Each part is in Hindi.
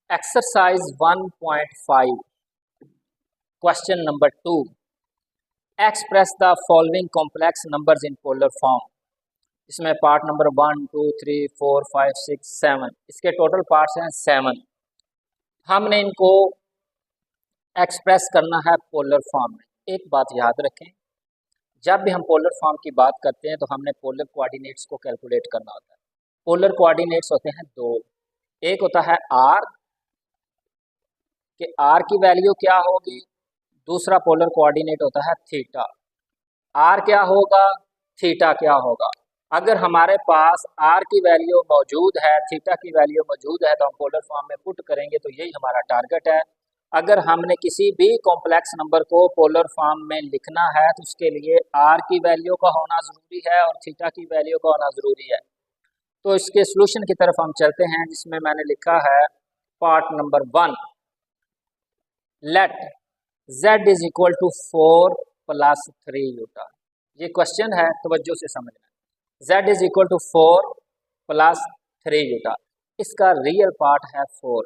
Exercise 1.5 question number 2 express the following complex numbers in polar form। इसमें पार्ट नंबर 1 2 3 4 5 6 7 इसके टोटल पार्ट्स हैं 7। हमने इनको एक्सप्रेस करना है पोलर फॉर्म में। एक बात याद रखें, जब भी हम पोलर फॉर्म की बात करते हैं तो हमने पोलर कोऑर्डिनेट्स को कैलकुलेट करना होता है। पोलर कोऑर्डिनेट्स होते हैं दो, एक होता है आर कि आर की वैल्यू क्या होगी, दूसरा पोलर कोऑर्डिनेट होता है थीटा। आर क्या होगा, थीटा क्या होगा। अगर हमारे पास आर की वैल्यू मौजूद है, थीटा की वैल्यू मौजूद है तो हम पोलर फॉर्म में पुट करेंगे, तो यही हमारा टारगेट है। अगर हमने किसी भी कॉम्प्लेक्स नंबर को पोलर फॉर्म में लिखना है तो उसके लिए आर की वैल्यू का होना ज़रूरी है और थीटा की वैल्यू का होना ज़रूरी है। तो इसके सोल्यूशन की तरफ हम चलते हैं, जिसमें मैंने लिखा है part number 1, let z is equal to 4 plus 3 iota. ये क्वेश्चन है, तवज्जो से समझना। z is equal to 4 plus 3 iota. इसका रियल पार्ट है 4,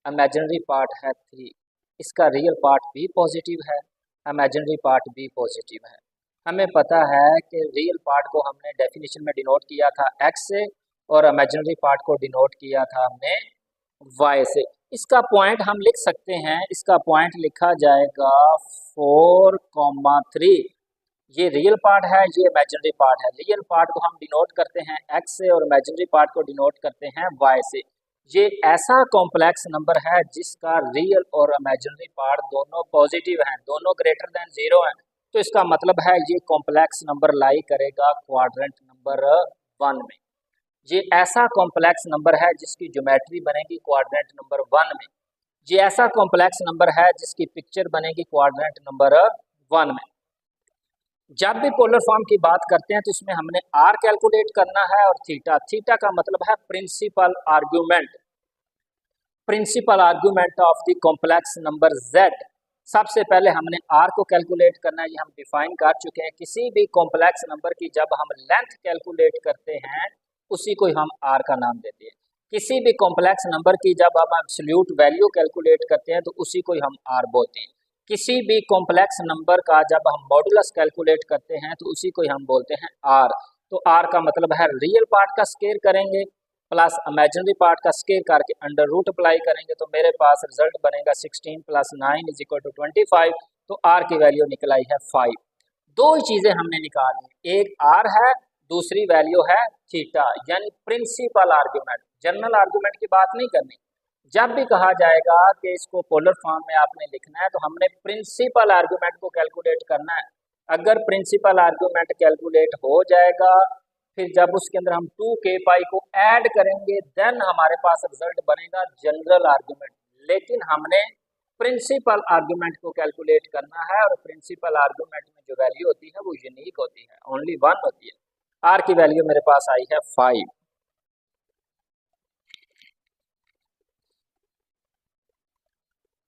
इमेजिनरी पार्ट है 3। इसका रियल पार्ट भी पॉजिटिव है, इमेजिनरी पार्ट भी पॉजिटिव है। हमें पता है कि रियल पार्ट को हमने डेफिनेशन में डिनोट किया था x से और इमेजिनरी पार्ट को डिनोट किया था हमने y से। इसका पॉइंट हम लिख सकते हैं, इसका पॉइंट लिखा जाएगा 4,3। ये रियल पार्ट है, ये इमेजिनरी पार्ट है। रियल पार्ट को हम डिनोट करते हैं x से और इमेजिनरी पार्ट को डिनोट करते हैं y से। ये ऐसा कॉम्प्लेक्स नंबर है जिसका रियल और इमेजिनरी पार्ट दोनों पॉजिटिव हैं, दोनों ग्रेटर देन 0 हैं। तो इसका मतलब है ये कॉम्प्लेक्स नंबर लाई करेगा क्वाड्रेंट नंबर 1 में। ये ऐसा कॉम्प्लेक्स नंबर है जिसकी ज्योमेट्री बनेगी क्वाड्रेंट नंबर 1 में। ये ऐसा कॉम्प्लेक्स नंबर है जिसकी पिक्चर बनेगी क्वाड्रेंट नंबर 1 में। जब भी पोलर फॉर्म की बात करते हैं तो इसमें हमने आर कैलकुलेट करना है और थीटा। थीटा का मतलब है principal argument, principal argument of the complex number z। सबसे पहले हमने आर को कैलकुलेट करना है, ये हम डिफाइन कर चुके हैं। किसी भी कॉम्प्लेक्स नंबर की जब हम लेंथ कैलकुलेट करते हैं उसी को हम आर का नाम देते हैं। किसी भी कॉम्प्लेक्स नंबर की जब हम एब्सोल्यूट वैल्यू कैलकुलेट करते हैं तो उसी को हम आर बोलते हैं। किसी भी कॉम्प्लेक्स नंबर का जब हम मॉडुलस कैलकुलेट करते हैं तो उसी को हम बोलते हैं आर। तो आर का मतलब है रियल पार्ट का स्केयर करेंगे प्लस इमेजिनरी पार्ट का स्केयर करके अंडर रूट अप्लाई करेंगे, तो मेरे पास रिजल्ट बनेगा 16 प्लस 9 इज इक्वल टू 25। तो आर की वैल्यू निकल आई है 5। दो ही चीज़ें हमने निकाली, एक आर है, दूसरी वैल्यू है थीटा, यानी प्रिंसिपल आर्ग्यूमेंट। जनरल आर्ग्यूमेंट की बात नहीं करनी। जब भी कहा जाएगा कि इसको पोलर फॉर्म में आपने लिखना है तो हमने प्रिंसिपल आर्ग्यूमेंट को कैलकुलेट करना है। अगर प्रिंसिपल आर्ग्यूमेंट कैलकुलेट हो जाएगा, फिर जब उसके अंदर हम 2k पाई को ऐड करेंगे देन हमारे पास रिजल्ट बनेगा जनरल आर्ग्यूमेंट। लेकिन हमने प्रिंसिपल आर्ग्यूमेंट को कैलकुलेट करना है और प्रिंसिपल आर्ग्यूमेंट में जो वैल्यू होती है वो यूनिक होती है, ओनली 1 होती है। आर की वैल्यू मेरे पास आई है 5।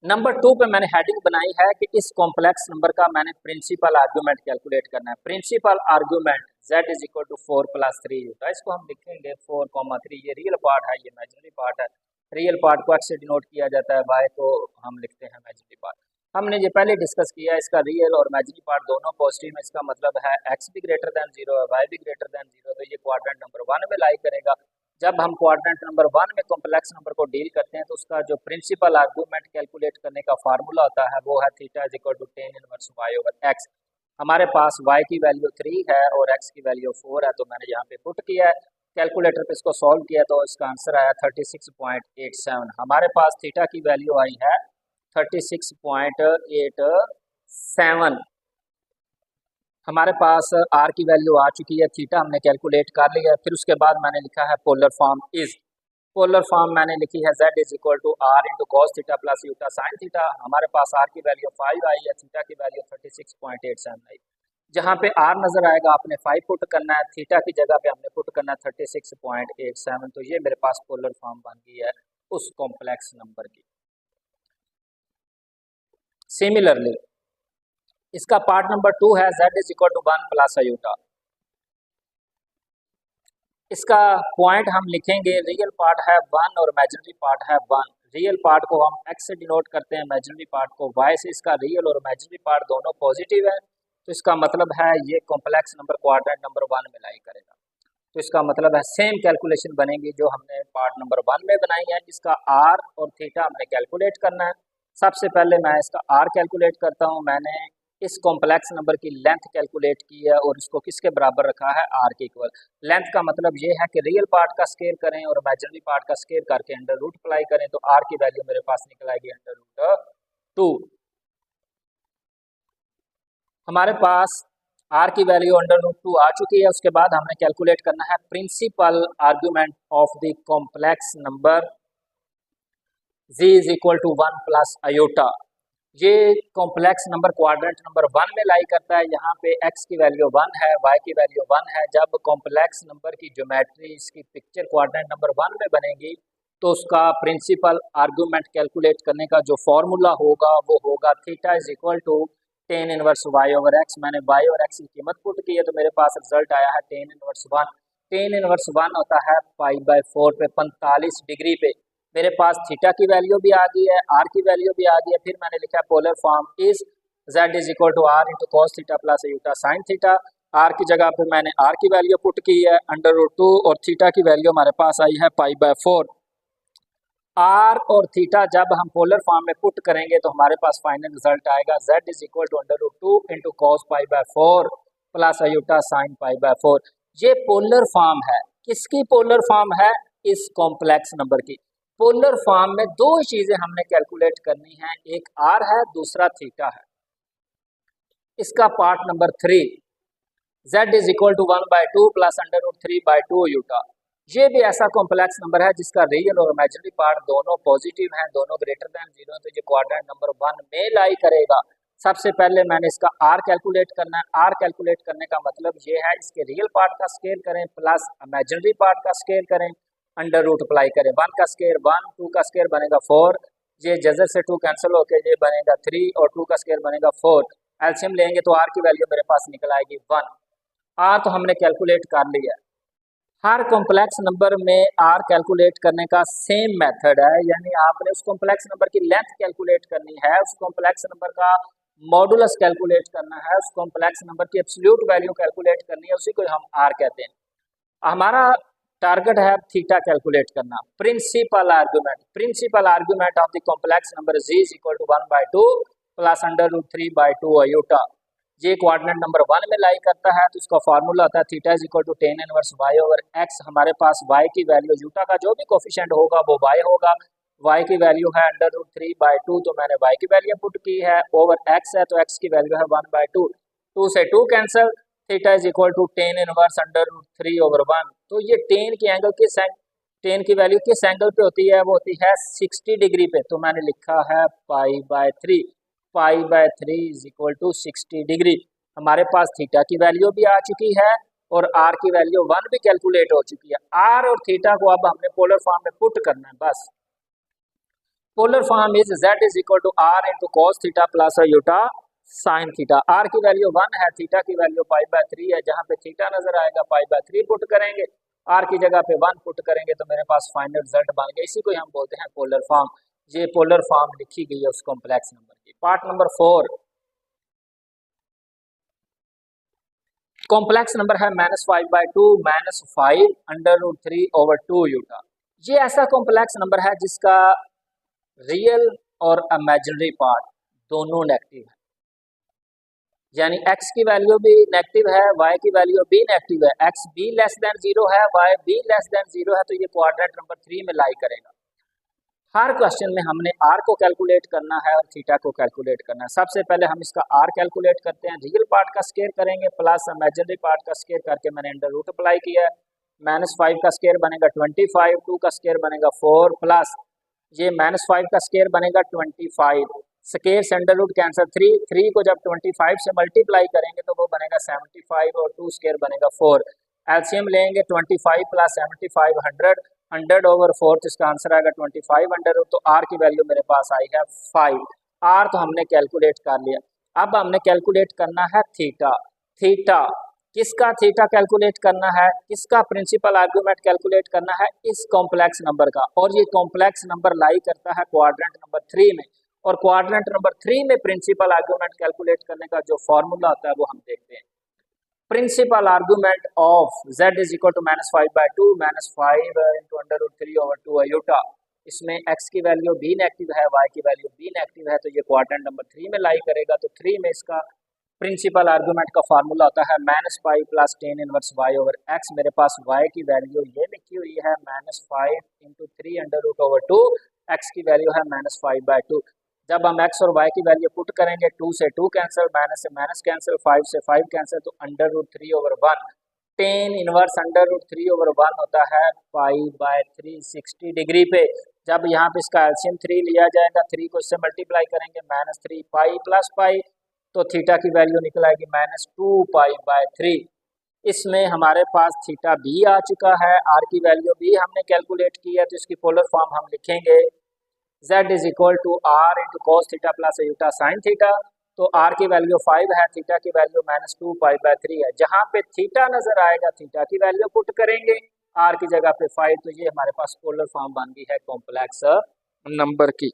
नंबर 2 पे मैंने हेडिंग बनाई है कि इस कॉम्प्लेक्स नंबर का मैंने प्रिंसिपल आर्ग्यूमेंट कैलकुलेट करना है। Principal argument z is equal to 4 plus 3 होता है। इसको हम लिखेंगे 4,3। ये रियल पार्ट है, ये इमेजिनरी पार्ट है। रियल पार्ट को x से डिनोट किया जाता है, y को हम लिखते हैं इमेजिनरी पार्ट। हमने ये पहले डिस्कस किया, इसका रियल और इमेजिनरी पार्ट दोनों पॉजिटिव में। इसका मतलब है x भी ग्रेटर देन 0 है, y भी ग्रेटर देन 0, तो ये क्वाड्रेंट नंबर 1 में लाई करेगा। जब हम क्वाड्रेंट नंबर 1 में कॉम्प्लेक्स नंबर को डील करते हैं तो उसका जो प्रिंसिपल आर्ग्यूमेंट कैलकुलेट करने का फार्मूला होता है वो है theta is equal to tan inverse y over x। हमारे पास y की वैल्यू 3 है और x की वैल्यू 4 है, तो मैंने यहाँ पे पुट किया है। कैलकुलेटर पे इसको सॉल्व किया तो इसका आंसर आया 36.87। हमारे पास थीटा की वैल्यू आई है 36.87। हमारे पास आर की वैल्यू आ चुकी है, थीटा हमने कैलकुलेट कर लिया है। फिर उसके बाद मैंने लिखा है polar form is. Polar form मैंने लिखी है z is equal to r into cos theta plus iota sine theta. हमारे पास आर की वैल्यू 5 आई है, थीटा की वैल्यू 36.87 आई। जहाँ पे आर नजर आएगा आपने 5 पुट करना है, थीटा की जगह पे हमने पुट करना है 36.87। तो ये मेरे पास पोलर फॉर्म बन गई है उस कॉम्प्लेक्स नंबर की। सिमिलरली इसका पार्ट नंबर 2 है z is equal to 1 plus iota. इसका पॉइंट हम लिखेंगे, रियल पार्ट है 1 और इमेजिनरी पार्ट है 1। रियल पार्ट को हम x से डिनोट करते हैं, इमेजिनरी पार्ट को y से। इसका रियल और इमेजिनरी पार्ट दोनों पॉजिटिव है, तो इसका मतलब है ये कॉम्प्लेक्स नंबर क्वाड्रेंट नंबर 1 में लाई करेगा। तो इसका मतलब है सेम कैलकुलेशन बनेगी जो हमने पार्ट नंबर 1 में बनाई है। इसका r और थीटा हमने कैलकुलेट करना है। सबसे पहले मैं इसका r कैलकुलेट करता हूँ। मैंने इस कॉम्प्लेक्स नंबर की लेंथ कैलकुलेट की है और इसको किसके बराबर रखा है, r के इक्वल। लेंथ का मतलब ये है कि रियल पार्ट का स्क्वायर करें और इमेजिनरी पार्ट का स्क्वायर करके अंडर रूट अप्लाई करें, तो r की वैल्यू मेरे पास निकल आएगी अंडर रूट 2। हमारे पास r की वैल्यू अंडर रूट 2 आ चुकी है। उसके बाद हमने कैलकुलेट करना है principal argument of the complex number z is equal to 1 plus iota. ये कॉम्प्लेक्स नंबर क्वाड्रेंट नंबर 1 में लाई करता है। यहाँ पे x की वैल्यू 1 है, y की वैल्यू 1 है। जब कॉम्प्लेक्स नंबर की ज्योमेट्री इसकी पिक्चर क्वाड्रेंट नंबर 1 में बनेगी तो उसका प्रिंसिपल आर्गूमेंट कैलकुलेट करने का जो फॉर्मूला होगा वो होगा theta is equal to tan inverse y over x। मैंने y और x की कीमत पुट की है तो मेरे पास रिजल्ट आया है टेन इनवर्स 1। टेन इनवर्स 1 होता है π/4 पे 45 डिग्री पे। मेरे पास थीटा की वैल्यू भी आ गई है, r की वैल्यू भी आ गई है। फिर मैंने लिखा polar form is z is equal to r into cos theta plus iota sine theta. r की जगह पे मैंने r की वैल्यू पुट की है अंडर रूट 2 और थीटा की वैल्यू हमारे पास आई है π/4। r और थीटा जब हम पोलर फॉर्म में पुट करेंगे तो हमारे पास फाइनल रिजल्ट आएगा z is equal to under root 2 into cos π/4 plus iota sine π/4। ये पोलर फॉर्म है। किसकी पोलर फॉर्म है? इस कॉम्प्लेक्स नंबर की। पोलर फॉर्म में दो चीजें हमने कैलकुलेट करनी है, एक r है, दूसरा थीटा है। इसका part number 3 z is equal to 1/2 plus under root 3/2 iota. ये भी ऐसा कॉम्प्लेक्स नंबर है जिसका रियल और इमेजिनरी पार्ट दोनों पॉजिटिव हैं, दोनों ग्रेटर देन 0, तो ये क्वाड्रेंट नंबर 1 में लाई करेगा। सबसे पहले मैंने इसका r कैलकुलेट करना है। r कैलकुलेट करने का मतलब ये है इसके रियल पार्ट का स्क्वायर करें प्लस इमेजिनरी पार्ट का स्क्वायर करें, अंडर रूट अप्लाई करें। 1 का स्क्वायर 1, 2 का स्क्वायर बनेगा 4, ये जजर से 2 कैंसिल होकर ये बनेगा 3 और 2 का स्क्वायर बनेगा 4। एलसीएम लेंगे तो r की वैल्यू मेरे पास निकल आएगी 1। r तो हमने कैलकुलेट कर लिया। हर कॉम्प्लेक्स नंबर में r कैलकुलेट करने का सेम मेथड है, यानी आपने उस कॉम्प्लेक्स नंबर की लेंथ कैलकुलेट करनी है, उस कॉम्प्लेक्स नंबर का मॉडुलस कैलकुलेट करना है, उस कॉम्प्लेक्स नंबर की एब्सोल्यूट वैल्यू कैलकुलेट करनी है, उसी को हम r कहते हैं। हमारा टारगेट है थीटा कैलकुलेट करना। Principal argument of the complex number z is equal to 1/2 plus under root 3/2 iota. ये क्वाड्रेंट नंबर 1 में लाई करता है तो उसका फार्मूला होता है theta is equal to tan inverse y over x। हमारे पास y की वैल्यू यूटा का जो भी कोफिशिएंट होगा वो y होगा। y की वैल्यू है अंडर रूट 3/2, तो मैंने y की वैल्यू पुट की है, ओवर x है तो x की वैल्यू है 1/2, 2 से 2 cancel, theta is equal to tan inverse under root 3 over 1। तो ये टेन की एंगल किस टेन की वैल्यू किस एंगल पे होती है? वो होती है 60 डिग्री पे। तो मैंने लिखा है π/3 इज इक्वल टू 60 डिग्री। हमारे पास थीटा की वैल्यू भी आ चुकी है और r की वैल्यू 1 भी कैलकुलेट हो चुकी है। r और थीटा को अब हमने पोलर फॉर्म में पुट करना है बस। Polar form is z is equal to r into cos theta plus iota sine theta. r की वैल्यू 1 है, थीटा की वैल्यू π/3 है। जहाँ पे थीटा नजर आएगा π/3 पुट करेंगे, r की जगह पे 1 पुट करेंगे तो मेरे पास फाइनल रिजल्ट बन गया। इसी को हम बोलते हैं पोलर फॉर्म। ये पोलर फॉर्म लिखी गई है उस कॉम्प्लेक्स नंबर की। पार्ट नंबर 4, कॉम्प्लेक्स नंबर है -5/2 -5 अंडर रूट 3 ओवर 2 यूटा। ये ऐसा कॉम्प्लेक्स नंबर है जिसका रियल और इमेजिनरी पार्ट दोनों नेगेटिव है, यानी x की वैल्यू भी नेगेटिव है, y की वैल्यू भी नेगेटिव है। x भी लेस देन 0 है, y भी लेस देन 0 है, तो ये क्वाड्रेंट नंबर 3 में लाई करेगा। हर क्वेश्चन में हमने r को कैलकुलेट करना है और थीटा को कैलकुलेट करना है। सबसे पहले हम इसका r कैलकुलेट करते हैं। रियल पार्ट का स्क्वायर करेंगे प्लस इमेजिनरी पार्ट का स्क्वायर करके मैंने अंडर रूट अप्लाई किया है। -5 का स्क्वायर बनेगा 25, 2 का स्क्वायर बनेगा 4 प्लस ये -5 का स्क्वायर बनेगा 25, स्क्वायर से अंडर रूट कैंसर 3 को जब 25 से मल्टीप्लाई करेंगे तो वो बनेगा 75 और 2 स्क्वायर बनेगा 4। एलसीएम लेंगे 25 प्लस 75 100 ओवर 4, तो इसका आंसर आएगा 25 अंडर रूट। तो r की वैल्यू मेरे पास आई है 5। r तो हमने कैलकुलेट कर लिया। अब हमने कैलकुलेट करना है थीटा। किसका थीटा कैलकुलेट करना है, किसका प्रिंसिपल आर्गुमेंट कैलकुलेट करना है, इस कॉम्प्लेक्स नंबर का। और ये कॉम्प्लेक्स नंबर लाई करता है क्वाड्रेंट नंबर 3 में, और क्वाड्रेंट नंबर 3 में प्रिंसिपल आर्गुमेंट कैलकुलेट करने का जो फॉर्मूला होता है वो हम देखते हैं। Principal argument of z is equal to -5/2 -5 into √3/2 iota. इसमें x की वैल्यू b नेगेटिव है, y की वैल्यू b नेगेटिव है, तो ये क्वाड्रेंट नंबर 3 में लाई करेगा। तो 3 में इसका प्रिंसिपल आर्गुमेंट का फार्मूला होता है -5 + tan इनवर्स y/x। मेरे पास y की वैल्यू ये लिखी हुई है -5 इंटू 3√2, x की वैल्यू है -5/2। जब हम x और y की वैल्यू पुट करेंगे, 2 से 2 कैंसिल, माइनस से माइनस कैंसिल, 5 से 5 कैंसिल, तो √3/1 tan इनवर्स √3/1 होता है π/3 60 डिग्री पे। जब यहाँ पे इसका एलसीएम 3 लिया जाएगा, 3 को इससे मल्टीप्लाई करेंगे, -3 π + π, तो थीटा की वैल्यू निकल आएगी -2π/3। इसमें हमारे पास थीटा भी आ चुका है, r की वैल्यू भी हमने कैलकुलेट की है, तो इसकी पोलर फॉर्म हम लिखेंगे z is equal to r into cos theta plus iota sine theta. तो r की वैल्यू 5 है, थीटा की वैल्यू -2π/3 है। जहाँ पे थीटा नजर आएगा थीटा की वैल्यू पुट करेंगे, r की जगह पे 5, तो ये हमारे पास पोलर फॉर्म बन गई है कॉम्प्लेक्स नंबर की।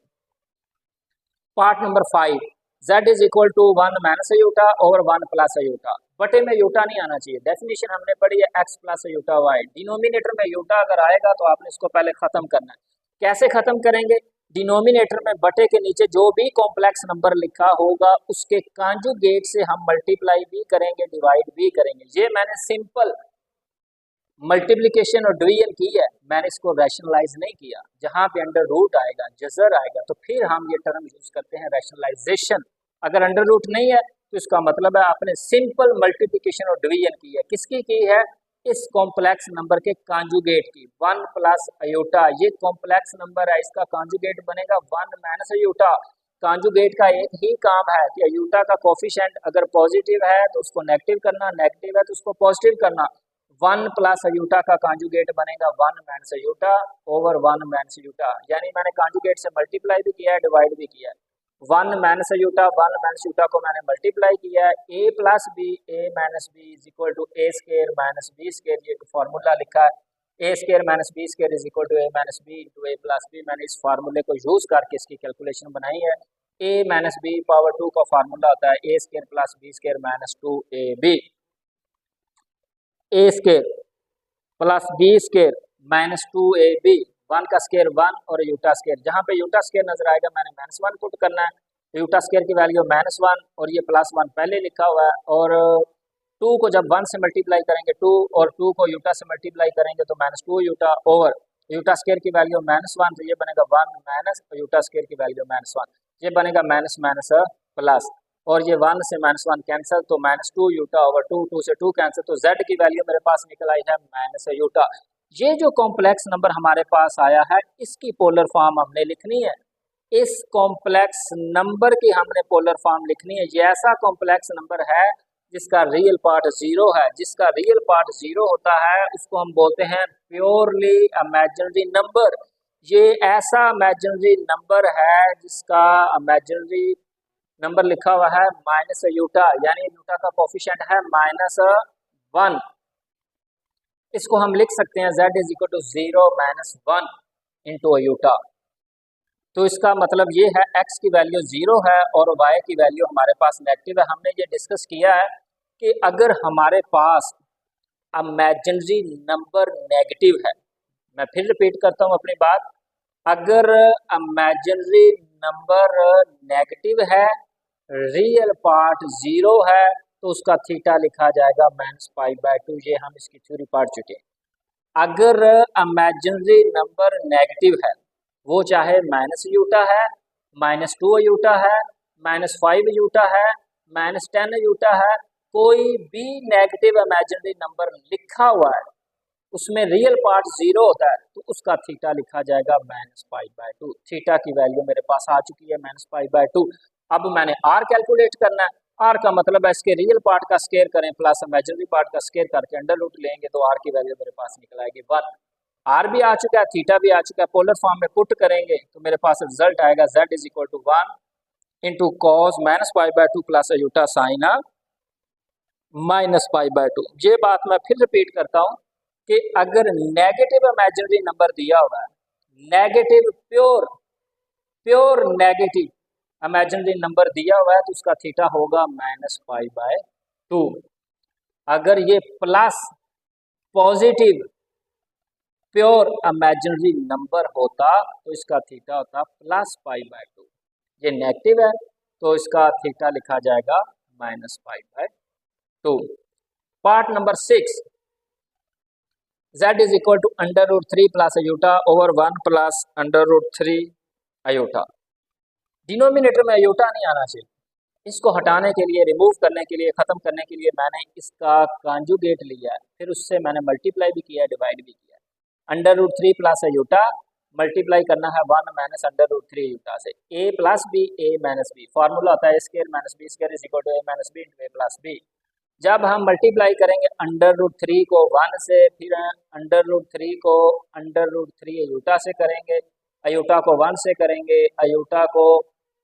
Part number 5, z is equal to 1 - iota over 1 + iota. बटे में योटा नहीं आना चाहिए। डेफिनेशन हमने पढ़ी है x + आयोटा y। डिनोमिनेटर में योटा अगर आएगा तो आपने इसको पहले खत्म करना है। कैसे खत्म करेंगे? डिनोमिनेटर में बटे के नीचे जो भी कॉम्प्लेक्स नंबर लिखा होगा उसके कॉन्जुगेट से हम मल्टीप्लाई भी करेंगे, डिवाइड भी करेंगे। ये मैंने सिंपल मल्टीप्लिकेशन और डिवीजन की है, मैंने इसको रैशनलाइज नहीं किया। जहाँ पे अंडर रूट आएगा, जजर आएगा, तो फिर हम ये टर्म यूज करते हैं रैशनलाइजेशन। अगर अंडर रूट नहीं है तो इसका मतलब है आपने सिंपल मल्टीप्लिकेशन और डिवीजन की है। किसकी की है? इस कॉम्प्लेक्स नंबर के कॉन्जुगेट की। 1 + आयोटा ये कॉम्प्लेक्स नंबर है, इसका कॉन्जुगेट बनेगा 1 - आयोटा। कॉन्जुगेट का एक ही काम है कि आयोटा का कोफिशिएंट अगर पॉजिटिव है तो उसको नेगेटिव करना, नेगेटिव है तो उसको पॉजिटिव करना। 1 + आयोटा का कॉन्जुगेट बनेगा 1 - आयोटा ओवर 1 - आयोटा। यानी मैंने कॉन्जुगेट से मल्टीप्लाई भी किया है, डिवाइड भी किया है। 1 - आयोटा, 1 - आयोटा को मैंने मल्टीप्लाई किया है। a + b, a - b is equal to a² - b²। ये एक फार्मूला लिखा है, a² - b² is equal to a - b into a + b। मैंने इस फार्मूले को यूज करके इसकी कैलकुलेशन बनाई है। a - b/2 का फार्मूला होता है a² + b² - 2ab। a² + b² - 2ab। 1 का स्केयर 1 और यूटा स्केयर, जहाँ पे यूटा स्केयर नजर आएगा मैंने -1 पुट करना है। यूटा स्केयर की वैल्यू -1 और ये +1 पहले लिखा हुआ है। और 2 को जब 1 से मल्टीप्लाई करेंगे, 2 और 2 को यूटा से मल्टीप्लाई करेंगे तो -2 यूटा ओवर यूटा स्केयर की वैल्यू -1, तो ये बनेगा 1 माइनस यूटा स्केयर की वैल्यू -1, ये बनेगा माइनस माइनस प्लस। और ये 1 से -1 कैंसिल, तो -2 यूटा ओवर 2, 2 से 2 कैंसिल, तो z की वैल्यू मेरे पास निकल आई है -यूटा। ये जो कॉम्प्लेक्स नंबर हमारे पास आया है इसकी पोलर फॉर्म हमने लिखनी है। इस कॉम्प्लेक्स नंबर की हमने पोलर फॉर्म लिखनी है। ये ऐसा कॉम्प्लेक्स नंबर है जिसका रियल पार्ट 0 है। जिसका रियल पार्ट 0 होता है उसको हम बोलते हैं प्योरली इमेजिनरी नंबर। ये ऐसा इमेजिनरी नंबर है जिसका इमेजिनरी नंबर लिखा हुआ है -यूटा, यानी यूटा का कोफिशिएंट है -1। इसको हम लिख सकते हैं z is equal to 0 - 1 into iota. तो इसका मतलब ये है x की वैल्यू 0 है और y की वैल्यू हमारे पास नेगेटिव है। हमने ये डिस्कस किया है कि अगर हमारे पास इमेजिनरी नंबर नेगेटिव है, मैं फिर रिपीट करता हूँ अपनी बात, अगर इमेजिनरी नंबर नेगेटिव है, रियल पार्ट 0 है, तो उसका थीटा लिखा जाएगा -π/2। ये हम इसकी थ्योरी पढ़ चुके हैं। अगर इमेजिनरी नंबर नेगेटिव है, वो चाहे -यूटा है, -2 यूटा है, -5 यूटा है, -10 यूटा है, कोई भी नेगेटिव इमेजिनरी नंबर लिखा हुआ है उसमें रियल पार्ट 0 होता है, तो उसका थीटा लिखा जाएगा -π/2। थीटा की वैल्यू मेरे पास आ चुकी है -π/2। अब मैंने r कैलकुलेट करना है। r का मतलब है इसके रियल पार्ट का स्केयर करें प्लस इमेजिनरी पार्ट का स्केयर करके अंडर रूट लेंगे, तो r की वैल्यू मेरे पास निकल आएगी 1। r भी आ चुका है, थीटा भी आ चुका है, पोलर फॉर्म में पुट करेंगे तो मेरे पास रिजल्ट आएगा z is equal to 1 into cos -π/2 plus iota sine minus pi by two. ये बात मैं फिर रिपीट करता हूँ कि अगर नेगेटिव इमेजिनरी नंबर दिया हुआ है, negative pure pure negative imaginary number दिया हुआ है तो उसका थीटा होगा माइनस पाई बाय टू। अगर ये plus positive pure imaginary number होता तो इसका थीटा होता प्लस पाई बाय टू। ये नेगेटिव है तो इसका थीटा लिखा जाएगा minus pi by two. Part number 6, z is equal to under root 3 plus iota over 1 plus under root 3 iota. Denominator में अयोटा नहीं आना चाहिए। इसको हटाने के लिए, रिमूव करने के लिए, ख़त्म करने के लिए मैंने इसका कॉन्जुगेट लिया है, फिर उससे मैंने मल्टीप्लाई भी किया है, डिवाइड भी किया है। Under root 3 plus iota multiply करना है 1 माइनस अंडर रूट 3 अयोटा से। a plus b, a minus b, formula होता है a square minus b square is equal to a minus b into a plus b. जब हम मल्टीप्लाई करेंगे अंडर रूट 3 को 1 से, फिर अंडर रूट 3 को अंडर रूट 3 अयोटा से करेंगे, अयोटा को 1 से करेंगे, अयोटा को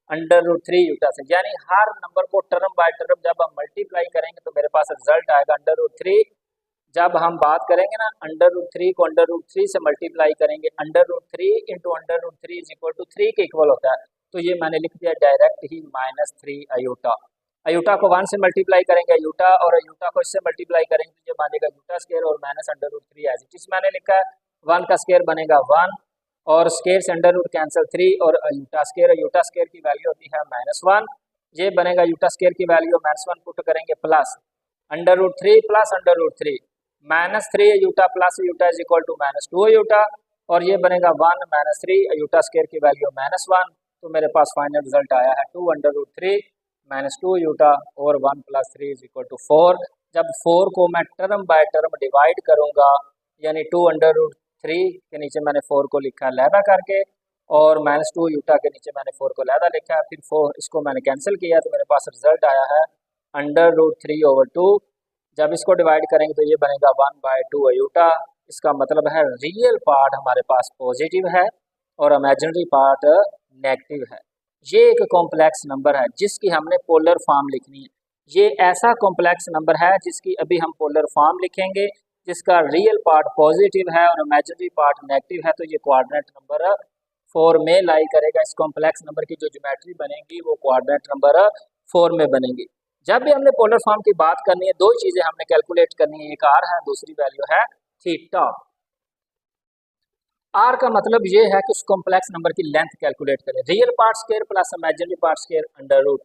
अंडर रूट 3 अयोटा से, यानी हर नंबर को टर्म बाय टर्म जब हम मल्टीप्लाई करेंगे तो मेरे पास रिजल्ट आएगा अंडर रूट 3। जब हम बात करेंगे ना अंडर रूट 3 को अंडर रूट 3 से मल्टीप्लाई करेंगे, under root 3 into under root 3 is equal to 3 के इक्वल होता है, तो ये मैंने लिख दिया डायरेक्ट ही माइनस 3 अयोटा। अयोटा को 1 से मल्टीप्लाई करेंगे अयोटा, और अयोटा को इससे मल्टीप्लाई करेंगे तो ये बनेगा अयोटा स्क्वायर और minus under root 3 as it is मैंने लिखा है। 1 का स्क्वायर बनेगा 1 और स्क्वायर से अंडर रूट कैंसिल 3 और अयोटा स्क्वायर की वैल्यू होती है -1। ये बनेगा अयोटा स्क्वायर की वैल्यू -1 पुट करेंगे plus under root 3 plus under root 3 -3 iota plus iota is equal to -2 iota, और ये बनेगा 1 -3 अयोटा स्क्वायर की वैल्यू -1। तो मेरे पास फाइनल रिजल्ट आया है 2 अंडर रूट 3 -2 अयोटा और 1 + 3 इज इक्वल टू 4। जब 4 को मैं टर्म बाय टर्म डिवाइड करूंगा, यानी 2 अंडर रूट 3 के नीचे मैंने 4 को लिखा लैदा करके, और -2 अयोटा के नीचे मैंने 4 को लैदा लिखा है, फिर 4 इसको मैंने कैंसिल किया तो मेरे पास रिजल्ट आया है अंडर रूट 3 ओवर 2। जब इसको डिवाइड करेंगे तो ये बनेगा 1/2 अयोटा। इसका मतलब है रियल पार्ट हमारे पास पॉजिटिव है और इमेजिनरी पार्ट नेगेटिव है। ये एक कॉम्प्लेक्स नंबर है जिसकी हमने पोलर फॉर्म लिखनी है। ये ऐसा कॉम्प्लेक्स नंबर है जिसकी अभी हम पोलर फॉर्म लिखेंगे, जिसका रियल पार्ट पॉजिटिव है और इमेजिनरी पार्ट नेगेटिव है, तो ये कोऑर्डिनेट नंबर 4 में लाई करेगा। इस कॉम्प्लेक्स नंबर की जो ज्योमेट्री बनेगी वो कोऑर्डिनेट नंबर 4 में बनेगी। जब भी हमने पोलर फॉर्म की बात करनी है, दो चीजें हमने कैलकुलेट करनी है, एक आर है, दूसरी वैल्यू है थीटा। आर का मतलब ये है कि उस कॉम्प्लेक्स नंबर की लेंथ कैलकुलेट करें। Real part square plus imaginary part square under root,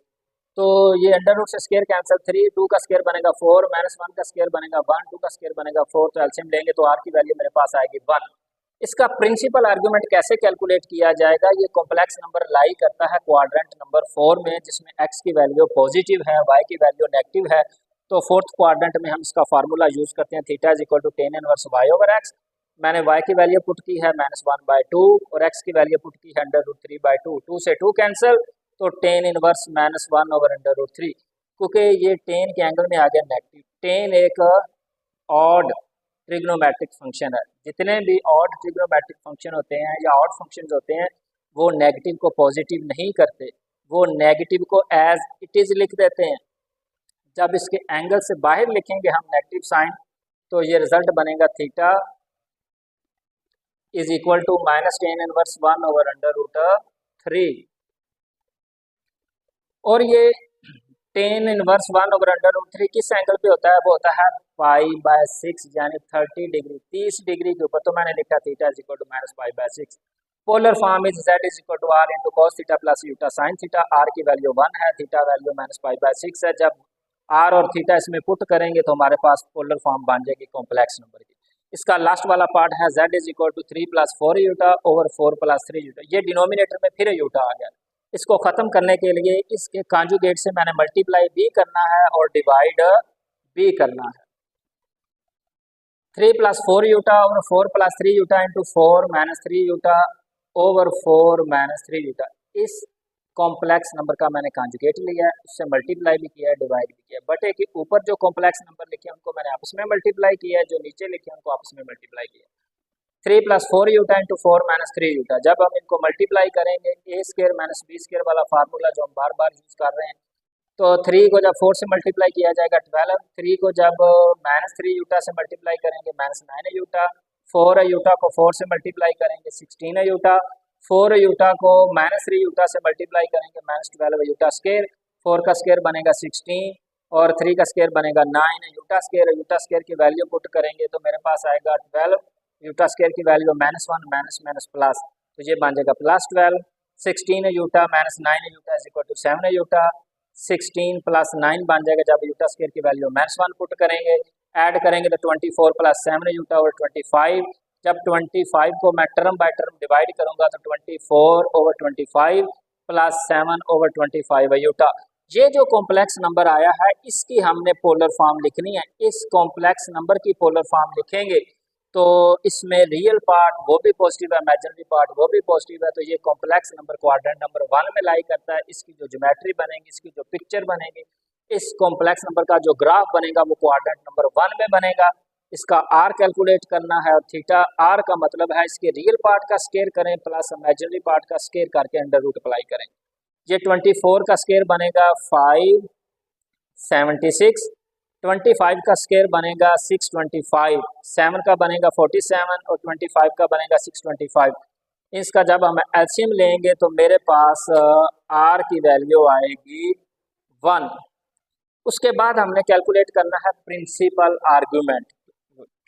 तो ये अंडर रूट से स्क्वायर कैंसिल 3, 2 का स्क्वायर बनेगा 4, -1 का स्क्वायर बनेगा 1, 2 का स्क्वायर बनेगा 4, तो एलसीएम लेंगे तो आर की वैल्यू मेरे पास आएगी 1। इसका प्रिंसिपल आर्गुमेंट कैसे कैलकुलेट किया जाएगा? ये कॉम्प्लेक्स नंबर लाई करता है क्वाड्रेंट नंबर 4 में, जिसमें एक्स की वैल्यू पॉजिटिव है, वाई की वैल्यू नेगेटिव है। तो फोर्थ क्वाड्रेंट में हम इसका फार्मूला यूज करते हैं, theta is equal to tan inverse y over x. मैंने y की वैल्यू पुट की है -1/2 और x की वैल्यू पुट की है अंडर रूट 3/2। 2 से 2 कैंसिल, तो tan inverse -1 over under root 3। क्योंकि ये tan के एंगल में आ गया नेगेटिव। tan एक ऑड ट्रिग्नोमेट्रिक फंक्शन है। जितने भी ऑड ट्रिग्नोमेट्रिक फंक्शन होते हैं या ऑड फंक्शंस होते हैं वो नेगेटिव को पॉजिटिव नहीं करते, वो नेगेटिव को एज इट इज़ लिख देते हैं। जब इसके एंगल से बाहर लिखेंगे हम नेगेटिव साइन, तो ये रिजल्ट बनेगा theta is equal to -tan inverse 1 over under root 3। और ये tan inverse 1 over under root 3 किस एंगल पे होता है? वो होता है π/6 यानी 30 डिग्री, 30 डिग्री के ऊपर। तो मैंने लिखा theta is equal to -π/6। Polar form is z is equal to r into cos theta plus iota sine theta. r की वैल्यू 1 है, थीटा वैल्यू -π/6 है। जब r और थीटा इसमें पुट करेंगे तो हमारे पास पोलर फॉर्म बन जाएगी कॉम्प्लेक्स नंबर की। इसका लास्ट वाला पार्ट है z is equal to 3 + 4 iota over 4 + 3 iota. ये डिनोमिनेटर में फिर यूटा आ गया। इसको ख़त्म करने के लिए इसके कॉन्जुगेट से मैंने मल्टीप्लाई भी करना है और डिवाइड भी करना है। 3 + 4 iota over 4 + 3 Utah into 4 - 3 Utah over 4 - 3 Utah. इस कॉम्प्लेक्स नंबर का मैंने कॉन्जुगेट लिया है, उससे मल्टीप्लाई भी किया है, डिवाइड भी किया है। बटे के ऊपर जो कॉम्प्लेक्स नंबर लिखे हैं उनको मैंने आपस में मल्टीप्लाई किया है, जो नीचे लिखे हैं उनको आपस में मल्टीप्लाई किया है। 3 + 4 यूटा इंटू 4 - 3 यूटा। जब हम इनको मल्टीप्लाई करेंगे a² - b² वाला फार्मूला जो हम बार बार यूज कर रहे हैं, तो 3 को जब 4 से मल्टीप्लाई किया जाएगा 12, 3 को जब -3 यूटा से मल्टीप्लाई करेंगे -9 यूटा, 4 यूटा को 4 से मल्टीप्लाई करेंगे 16 यूटा, 4 यूटा को -3 यूटा से मल्टीप्लाई करेंगे -12 यूटा स्केयर, 4 का स्केयर बनेगा 16 और 3 का स्केयर बनेगा 9 यूटा स्केयर। यूटा स्केयर की वैल्यू पुट करेंगे तो मेरे पास आएगा 12, यूटा स्केयर की वैल्यू -1 माइनस प्लस, तो ये बन जाएगा +12, 16 iota -9 iota is equal to 7 iota, 16 + 9 बन जाएगा जब यूटा स्केयर की वैल्यू -1 पुट करेंगे, ऐड करेंगे तो 24 + 7 यूटा और 25, जब 25 को मैं टर्म बाय टर्म डिवाइड करूंगा तो 24/25 + 7/25 यूटा। ये जो कॉम्प्लेक्स नंबर आया है इसकी हमने पोलर फॉर्म लिखनी है। इस कॉम्प्लेक्स नंबर की पोलर फॉर्म लिखेंगे तो इसमें रियल पार्ट वो भी पॉजिटिव है, इमेजिनरी पार्ट वो भी पॉजिटिव है, तो ये कॉम्प्लेक्स नंबर क्वाड्रेंट नंबर 1 में लाई करता है। इसकी जो ज्योमेट्री बनेगी, इसकी जो पिक्चर बनेगी, इस कॉम्प्लेक्स नंबर का जो ग्राफ बनेगा वो क्वाड्रेंट नंबर 1 में बनेगा। इसका आर कैलकुलेट करना है और थीटा आर का मतलब है इसके रियल पार्ट का स्केयर करें प्लस इमेजिनरी पार्ट का स्केयर करके अंडर रूट अप्लाई करें। ये 24 का स्केयर बनेगा 576, 25 का स्केयर बनेगा 625, 7 का बनेगा 47 और 25 का बनेगा 625। इसका जब हम एलसीएम लेंगे तो मेरे पास आर की वैल्यू आएगी 1। उसके बाद हमने कैलकुलेट करना है प्रिंसिपल आर्गूमेंट।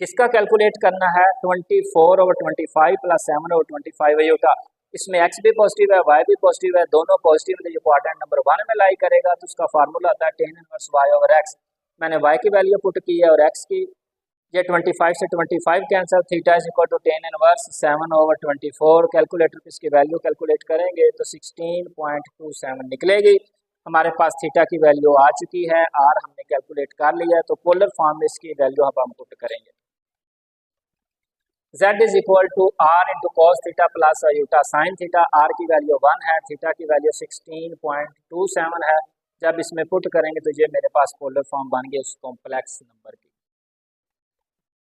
किसका कैलकुलेट करना है? 24/25 + 7/25 यूटा। इसमें x भी पॉजिटिव है, y भी पॉजिटिव है, दोनों पॉजिटिव है, ये क्वाड्रेंट नंबर 1 में लाई करेगा तो उसका फार्मूला आता है tan इनवर्स y/x। मैंने y की वैल्यू पुट की है और x की, ये 25 से 25 cancel, theta is equal to tan inverse 7/24। Calculator पे इसकी वैल्यू कैलकुलेट करेंगे तो 16.27 निकलेगी। हमारे पास थीटा की वैल्यू आ चुकी है, आर हमने कैलकुलेट कर लिया है, तो पोलर फॉर्म में इसकी वैल्यू अब हम पुट करेंगे। z is equal to r into cos theta plus iota sine theta. r की वैल्यू 1 है, थीटा की वैल्यू 16.27 है। जब इसमें पुट करेंगे तो ये मेरे पास पोलर फॉर्म बन गया उस कॉम्प्लेक्स नंबर की।